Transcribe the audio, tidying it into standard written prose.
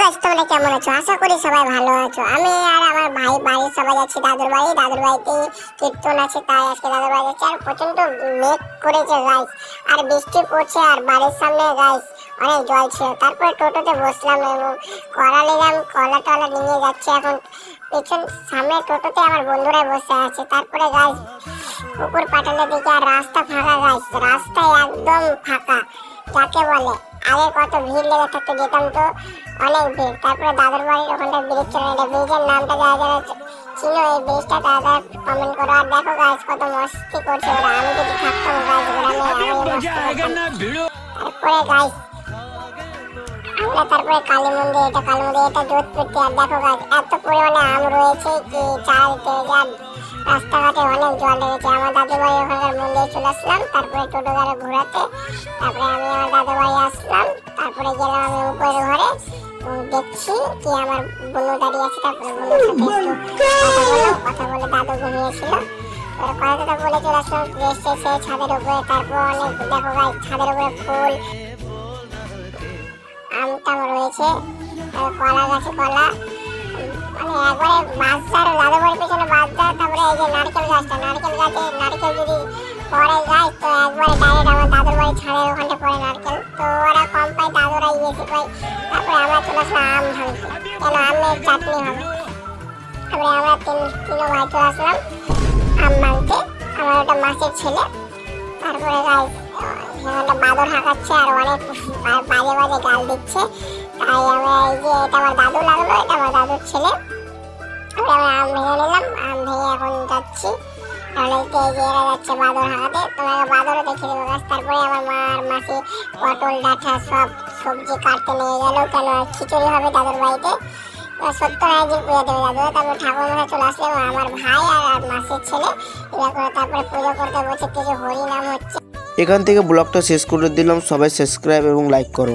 Guys তোমরা কেমন আছো? আশা করি সবাই ভালো আছো। আমি আর আমার ভাই বাড়ির সবাই যাচ্ছি দাদুর বাড়িতে কীর্তন আছে, তাই আজকে দাদুর বাড়ি যাচ্ছি। আর প্রচন্ড মেঘ করেছে গাইস, আর বৃষ্টি পড়ছে, আর বাড়ির সামনে গাইস অনেক জল ছিল। তারপরে টোটোতে বসলাম এবং কলা নিলাম, কলা টলা নিয়ে যাচ্ছি। এখন পেছন সামনে টোটোতে আমার বন্ধুরা বসে আছে। তারপরে গাইস পুকুর পাটালে দেখি আর রাস্তা ফাঁকা গাইস, রাস্তায় একদম ফাঁকা যাকে বলে। আগে কত ভিড় লেগে থাকতো, যেতাম তো অনেক ভিড়। তারপরে দাদুর বাড়ির ওখানটা ব্রিজ ছিল, এটা ব্রিজের নামটা যারা যারা ছিল এই ব্রিজটা তারা কমেন্ট করো। আর দেখো গাইস কত মস্তি করছে ওরা, আমি যদি থাকতাম গাইস গ্রামে আমি মস্তি করতাম। তারপরে গাইস আমরা তারপরে কালী মন্দির, এটা যোধপুরতে। আর দেখো গাইস এত পরিমাণে আম রয়েছে কি চারিদিকে, যার রাস্তাঘাটে অনেক জল লেগেছে। আমার দাদু বাড়ি ওখানকার মন্দিরে চলে আসলাম, তারপরে টোটো গাড়ি ঘোরাতে। তারপরে আমি আমার দাদু বাড়ি আসলাম, তারপরে গেলাম আমি উপরের ঘরে, দেখছি কি আমার বোনু দাঁড়িয়ে আছে। তারপরে বোনের সাথে কথা বলে দাদু ঘুমিয়েছিল, কথাটা বলে চলে আসলাম এসে ছাদের উপরে। তারপর অনেক দেখো গাইস ছাদের উপরে ফুল আম টাম রয়েছে, কলা গাছে কলা, মানে একবারে বাজার দাদু বাড়ির পেছনে বাজার। তারপরে এই যে নারকেল গাছটা, নারকেল গাছে নারকেল যদি পরে যায় তো একবারে ডাইরেক্ট আমার দাদুর বাড়ি ছাদের ওখানটা পরে নারকেল। তো ওরা কম পায়, দাদুরাই বেশি পায়। তারপরে আমরা চলে আসলাম আম ভাঙতে, কেন আমের চাটনি হবে। তারপরে আমরা তিনো ভাই চলে আসলাম আম ভাঙতে, আমার ওটা মাসের ছেলে। তারপরে গাইস সেখানটা বাদর হাঁকাচ্ছে আর অনেক বাজে বাজে গাল দিচ্ছে। তাই আমরা এই যে এটা আমার দাদু লাগলো, এটা আমার দাদুর ছেলে। আমরা আম ভেঙে নিলাম, আম ভেঙে এখন যাচ্ছি। অনেকে এই যে এরা যাচ্ছে বাদর হাঁকাতে, তোমাকে বাদরও দেখে দেবো গাছ। তারপরে আমার মা আর মাসি পটল ডাঁটা সব সবজি কাটতে নিয়ে গেল, কেন খিচুড়ি হবে দাদুর বাড়িতে। 70 দিন পুজো দেবে দাদু। তারপরে ঠাকুর মশাই চলে আসলে আমার ভাই আর মাসির ছেলে এরা করে তারপরে পুজো করতে বসে, কিছু হরি নাম হচ্ছে। এখান থেকে ব্লগটা শেষ করে দিলাম। সবাই সাবস্ক্রাইব এবং লাইক করো।